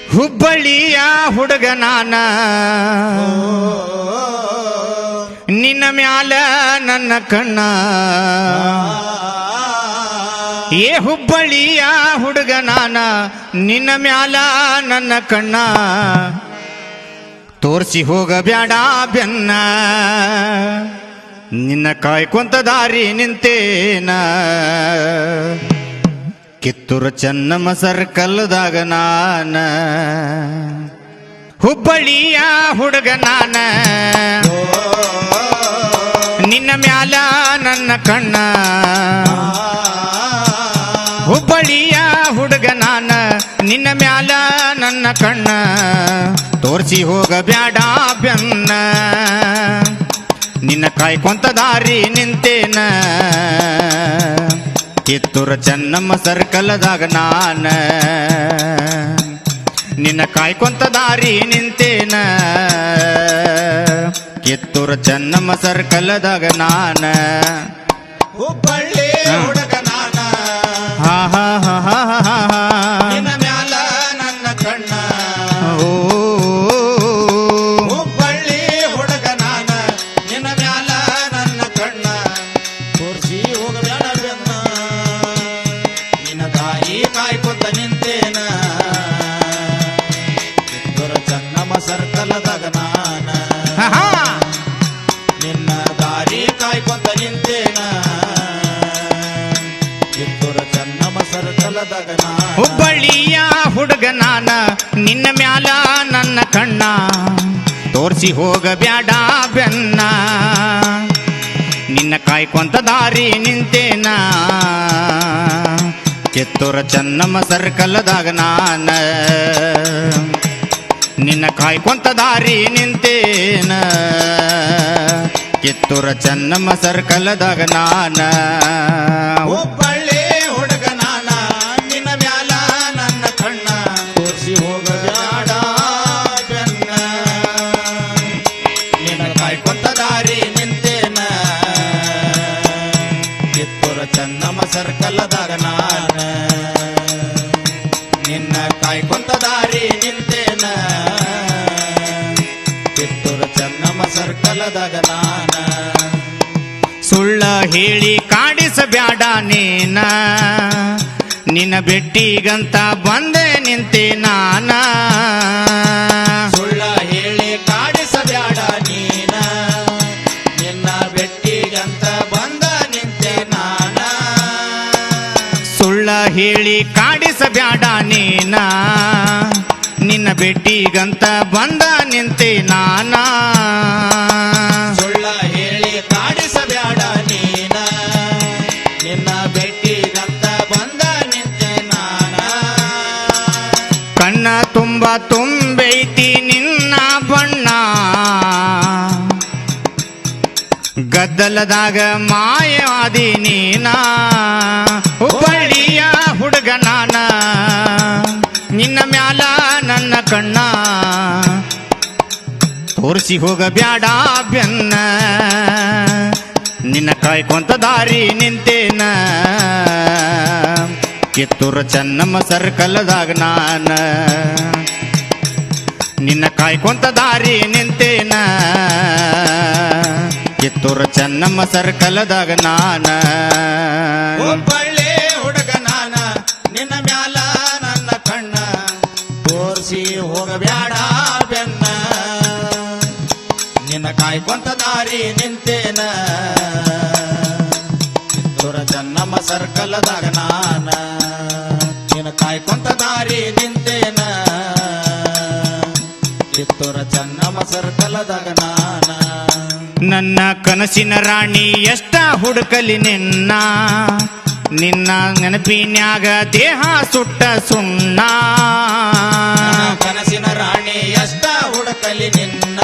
ಹುಬ್ಬಳ್ಳಿಯ ಹುಡುಗ ನಾನ ನಿನ್ನ ಮ್ಯಾಲ ನನ್ನ ಕಣ್ಣ ಏ ಹುಬ್ಬಳ್ಳಿಯ ಹುಡುಗ ನಾನ ನಿನ್ನ ಮ್ಯಾಲ ನನ್ನ ಕಣ್ಣ ತೋರ್ಸಿ ಹೋಗ ಬ್ಯಾಡ ಬೆನ್ನ ನಿನ್ನ ಕಾಯ್ಕೊಂತ ದಾರಿ ನಿಂತೇನ ಕಿತ್ತೂರು ಚೆನ್ನಮ್ಮ ಸರ್ಕಲ್ದಾಗ ನಾನ ಹುಬ್ಬಳ್ಳಿಯ ಹುಡುಗ ನಾನ ನಿನ್ನ ಮ್ಯಾಲ ನನ್ನ ಕಣ್ಣ ಹುಬ್ಬಳ್ಳಿಯ ಹುಡುಗ ನಾನ ನಿನ್ನ ಮ್ಯಾಲ ನನ್ನ ಕಣ್ಣ ತೋರ್ಸಿ ಹೋಗ ಬ್ಯಾಡ ಬೆನ್ನ ನಿನ್ನ ಕಾಯ್ಕೊಂತ ದಾರಿ ನಿಂತೇನ ಕಿತ್ತೂರು ಚೆನ್ನಮ್ಮ ಸರ್ಕಲ್ದಾಗ ನಾನ ನಿನ್ನ ಕಾಯ್ಕೊಂತ ದಾರಿ ನಿಂತೇನ ಕಿತ್ತೂರು ಚೆನ್ನಮ್ಮ ಸರ್ಕಲ್ದಾಗ ನಾನ ಹುಬ್ಬಳ್ಳಿ ಹುಡುಗ ನಾನ ಹಾ ಹಾ ಹಾ ಹಾ ಹಾ ನಿನ್ನ ಮ್ಯಾಲ ನನ್ನ ಕಣ್ಣ ಓ ಹುಬ್ಬಳ್ಳಿ ಹುಡುಗ ನಾನ ನಿನ್ನ ಮ್ಯಾಲ ನನ್ನ ಕಣ್ಣ ತೋರ್ಸಿ ಹೋಗಬೇಡ ಬೆನ್ನ ನಿನ್ನ ತಾಯಿ ಕಾಯ್ಕೊಂತ ನಿಂತೇನ ಕಿತ್ತೂರು ಚೆನ್ನಮ್ಮ ಸರ್ಕಲ್ದಾಗ ನಾನ ನಿನ್ನ ದಾರಿ ಕಾಯ್ಕೊಂತ ನಿಂತೇನ ಕಿತ್ತೂರು ಚೆನ್ನಮ್ಮ ಸರ್ಕಲ್ದಾಗ ನಾನ ಹುಬ್ಬಳ್ಳಿಯ ಹುಡುಗ ನಾನ ನಿನ್ನ ಮ್ಯಾಲ ನನ್ನ ಕಣ್ಣ ತೋರ್ಸಿ ಹೋಗ ಬ್ಯಾಡ ಬೆನ್ನ ನಿನ್ನ ಕಾಯ್ಕೊಂತ ದಾರಿ ನಿಂತೇನ ಕಿತ್ತೂರು ಚೆನ್ನಮ್ಮ ಸರ್ಕಲ್ದಾಗ ನಾನ ನಿನ್ನ ಕಾಯ್ಕೊಂತ ದಾರಿ ನಿಂತೇನ ಕಿತ್ತೂರು ಚೆನ್ನಮ್ಮ ಸರ್ಕಲ್ದಾಗ ನಾನ ಹುಬ್ಬಳ್ಳಿ ಹುಡುಗ ನಾನ ನಿನ್ನ ಮ್ಯಾಲ ನನ್ನ ಕಣ್ಣ ತೋರ್ಸಿ ಹೋಗಬೇಡ ಬೆನ್ನ ನಿನ್ನ ಕಾಯ್ಕೊಂತ ದಾರಿ ನಿಂತೇನ ಕಿತ್ತೂರು ಚೆನ್ನಮ್ಮ ಸರ್ಕಲ್ದಾಗ ನಾನ ನಿನ್ನ ಕಾಯ್ಕೊಂತ ದಾರಿ ನಿಂತೇನ ಕಿತ್ತೂರು ಚೆನ್ನಮ್ಮ ಸರ್ಕಲ್ದಾಗ ನಾನ ಸುಳ್ಳ ಹೇಳಿ ಕಾಡಿಸಬ್ಯಾಡ ನೀನ ನಿನ್ನ ಬೆಟ್ಟಿಗಂತ ಬಂದೆ ನಿಂತೆ ನಾನ ಸುಳ್ಳ ಹೇಳಿ ಕಾಡಿಸಬ್ಯಾಡ ನೀನ ನಿನ್ನ ಬೆಟ್ಟಿಗಂತ ಬಂದ ನಿಂತೆ ನಾನ ಸುಳ್ಳ ಹೇಳಿ ಕಾಡಿಸಬ್ಯಾಡ ನೀನ ನಿನ್ನ ಬೆಟ್ಟಿಗಂತ ಬಂದ ನಿಂತೆ ನಾನ ಸುಳ್ಳ ಹೇಳಿ ಕಾಡಿಸಬ್ಯಾಡ ನೀನ ನಿನ್ನ ಬೆಟ್ಟಿಗಂತ ಬಂದ ನಿಂತೆ ನಾನ ಕಣ್ಣ ತುಂಬ ತುಂಬೈತಿ ನಿನ್ನ ಬಣ್ಣ ಗದ್ದಲದಾಗ ಮಾಯವಾದಿ ನೀನ ಹುಬ್ಬಳ್ಳಿಯ ಹುಡುಗ ನಾನ ನಿನ್ನ ಮ್ಯಾಲ ನನ್ನ ಕಣ್ಣ ತೋರಿಸಿ ಹೋಗ ಬ್ಯಾಡ ಬೆನ್ನ ನಿನ್ನ ಕಾಯ್ಕೊಂತ ದಾರಿ ನಿಂತೇನ ಕಿತ್ತೂರು ಚೆನ್ನಮ್ಮ ಸರ್ಕಲ್ದಾಗ ನಾನ ನಿನ್ನ ಕಾಯ್ಕೊಂತ ದಾರಿ ನಿಂತೇನ ಕಿತ್ತೂರು ಚೆನ್ನಮ್ಮ ಸರ್ಕಲ್ದಾಗ ನಾನ ಹುಬ್ಬಳ್ಳಿ ಹುಡುಗ ನಾನ ನಿನ್ನ ಮ್ಯಾಲ ನನ್ನ ಕಣ್ಣ ತೋರಿಸಿ ಹೋಗಬ್ಯಾಡ ಬೆನ್ನ ನಿನ್ನ ಕಾಯ್ಕೊಂತ ದಾರಿ ನಿಂತೇನ ಕಿತ್ತೂರು ಚೆನ್ನಮ್ಮ ಸರ್ಕಲ್ದಾಗ ನಾನ ನಿನ್ನ ಕಾಯ್ಕೊಂತ ದಾರಿ ನಿಂತೇನ ಕಿತ್ತೂರು ಚೆನ್ನಮ್ಮ ಸರ್ಕಲ್ದಾಗ ನಾನ ನನ್ನ ಕನಸಿನ ರಾಣಿ ಎಷ್ಟ ಹುಡುಕಲಿ ನಿನ್ನ ನಿನ್ನ ನೆನಪಿನ್ಯಾಗ ದೇಹ ಸುಟ್ಟ ಸುಣ್ಣ ಕನಸಿನ ರಾಣಿ ಎಷ್ಟ ಹುಡುಕಲಿ ನಿನ್ನ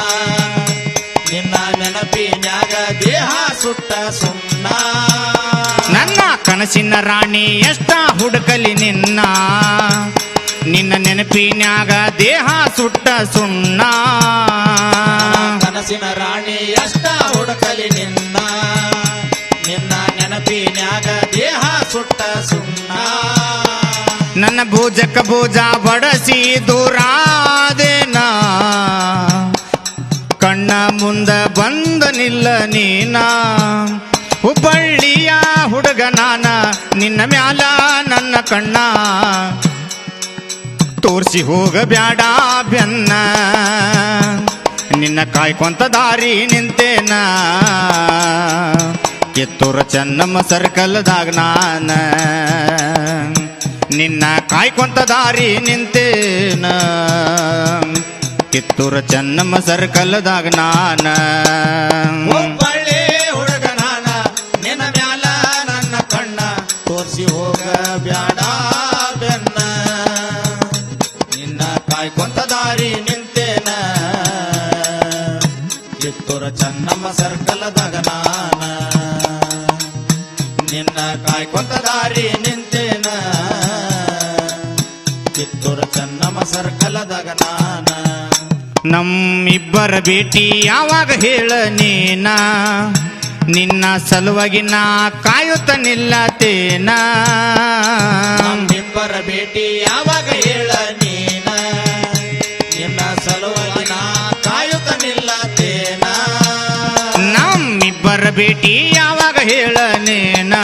ನಿನ್ನ ನೆನಪಿನ್ಯಾಗ ದೇಹ ಸುಟ್ಟ ಸುಣ್ಣ ನನ್ನ ಕನಸಿನ ರಾಣಿ ಎಷ್ಟ ಹುಡುಕಲಿ ನಿನ್ನ ನಿನ್ನ ನೆನಪಿನ್ಯಾಗ ದೇಹ ಸುಟ್ಟ ಸುಣ್ಣ ಕನಸಿನ ರಾಣಿ ಎಷ್ಟ ಹುಡುಕಲಿ ನಿನ್ನ ನಿನ್ನ ನೆನಪಿನ್ಯಾಗ ದೇಹ ಸುಟ್ಟ ಸುಣ್ಣ ನನ್ನ ಭುಜಕ್ಕ ಭುಜ ಬಡಸಿ ದೂರಾದೇನ ಕಣ್ಣ ಮುಂದ ಬಂದ ನಿಲ್ಲ ನೀನ ಹುಬ್ಬಳ್ಳಿಯ ಹುಡುಗ ನಾನ ನಿನ್ನ ಮ್ಯಾಲ ನನ್ನ ಕಣ್ಣ ತೋರ್ಸಿ ಹೋಗ ಬ್ಯಾಡ ಬೆನ್ನ ನಿನ್ನ ಕಾಯ್ಕೊಂತ ದಾರಿ ನಿಂತೇನ ಕಿತ್ತೂರ ಚೆನ್ನಮ್ಮ ಸರ್ಕಲ್ದಾಗ ನಾನ ನಿನ್ನ ಕಾಯ್ಕೊಂತ ದಾರಿ ನಿಂತೇನ ಕಿತ್ತೂರ ಚೆನ್ನಮ್ಮ ಸರ್ಕಲ್ದಾಗ ನಾನ ಹುಬ್ಬಳ್ಳಿ ಹುಡುಗ ನಾನ ನಿನ್ನ ಮ್ಯಾಲ ನನ್ನ ಕಣ್ಣ ತೋರ್ಸಿ ಹೋಗ ಬ್ಯಾಡ ಬೆನ್ನ ನಿನ್ನ ಕಾಯ್ಕೊಂತ ದಾರಿ ನಿಂತೇನ ಕಿತ್ತೂರ ಚೆನ್ನಮ್ಮ ಸರ್ಕಲ್ದಾಗ ನಾನ ನಿನ್ನ ಕಾಯ್ಕೊಂತ ದಾರಿ ನಿಂತೇನ ಕಿತ್ತೂರ ಚೆನ್ನಮ್ಮ ಸರ್ಕಲ್ದಾಗ ನಾನ ನಮ್ಮಿಬ್ಬರ ಭೇಟಿ ಯಾವಾಗ ಹೇಳ ನೀನ ನಿನ್ನ ಸಲುವಾಗಿ ನಾ ಕಾಯುತ್ತ ನಿಲ್ಲತೇನ ನಮ್ಮಿಬ್ಬರ ಭೇಟಿ ಯಾವಾಗ ಹೇಳ ನೀನ ನಿನ್ನ ಸಲುವಾಗಿ ನಾ ಕಾಯುತ್ತ ನಿಲ್ಲತೇನ ನಮ್ಮಿಬ್ಬರ ಭೇಟಿ ಯಾವಾಗ ಹೇಳ ನೀನ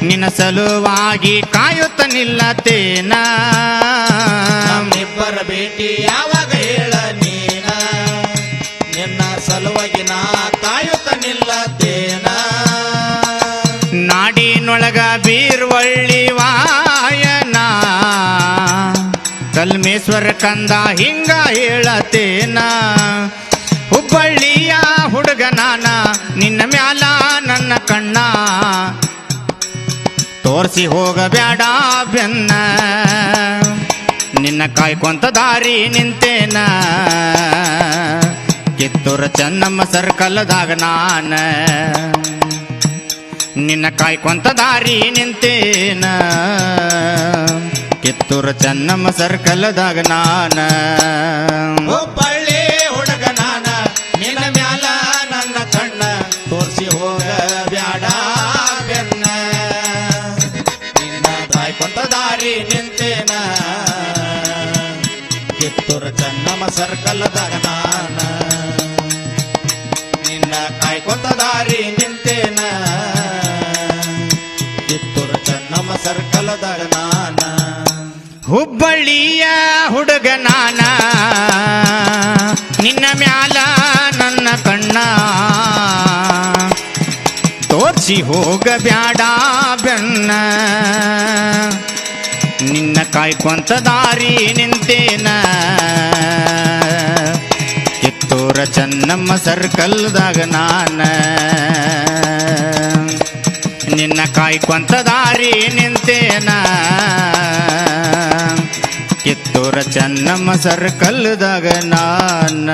ನಿನ್ನ ಸಲುವಾಗಿ ಕಾಯುತ್ತ ನಿಲ್ಲತೇನ ನಮ್ಮಿಬ್ಬರ ಭೇಟಿ ಯಾವಾಗ ಹೇಳ ನೀನ ನಿನ್ನ ಸಲುವಾಗಿ ನಾ ಕಾಯುತ್ತ ನಿಲ್ಲತೇನ ನಾಡಿನೊಳಗ ಬೀರ್ವಳ್ಳಿ ವಾಯನ ಕಲ್ಮೇಶ್ವರ ಕಂದ ಹಿಂಗ ಹೇಳತೇನ ಹುಬ್ಬಳ್ಳಿಯ ಹುಡುಗ ನಾನ ನಿನ್ನ ಮ್ಯಾಲ ನನ್ನ ಕಣ್ಣ ತೋರ್ಸಿ ಹೋಗ ಬ್ಯಾಡ ಬೆನ್ನ ನಿನ್ನ ಕಾಯ್ಕೊಂತ ದಾರಿ ನಿಂತೇನ ಕಿತ್ತೂರ ಚೆನ್ನಮ್ಮ ಸರ್ಕಲ್ದಾಗ ನಾನ ನಿನ್ನ ಕಾಯ್ಕೊಂತ ದಾರಿ ನಿಂತೇನ ಕಿತ್ತೂರ ಚೆನ್ನಮ್ಮ ಸರ್ಕಲ್ದಾಗ ನಾನ ಹುಬ್ಬಳ್ಳಿ ಹುಡುಗ ನಾನ ನಿನ್ನ ಮ್ಯಾಲ ನನ್ನ ಕಣ್ಣ ತೋರ್ಸಿ ಹೋಗ ಬ್ಯಾಡ ಬೆನ್ನ ನಿನ್ನ ಕಾಯ್ಕೊಂತ ದಾರಿ ನಿಂತೇನ ಕಿತ್ತೂರ ಚೆನ್ನಮ್ಮ ಸರ್ಕಲ್ದಾಗ ನಾನ ನಿನ್ನ ಕಾಯ್ಕೊಂತ ದಾರಿ ನಿಂತೇನ ಕಿತ್ತೂರ ಚೆನ್ನಮ್ಮ ಸರ್ಕಲ್ದಾಗ ನಾನ ಹುಬ್ಬಳ್ಳಿಯ ಹುಡುಗ ನಾನ ನಿನ್ನ ಮ್ಯಾಲ ನನ್ನ ಕಣ್ಣ ತೋರ್ಸಿ ಹೋಗ ಬ್ಯಾಡ ಬೆನ್ನ ನಿನ್ನ ಕಾಯ್ಕೊಂತ ದಾರಿ ನಿಂತೇನ ಕಿತ್ತೂರ ಚೆನ್ನಮ್ಮ ಸರ್ಕಲ್ದಾಗ ನಾನ ನಿನ್ನ ಕಾಯ್ಕೊಂತ ದಾರಿ ನಿಂತೇನ ಕಿತ್ತೂರ ಚೆನ್ನಮ್ಮ ಸರ್ಕಲ್ದಾಗ ನಾನ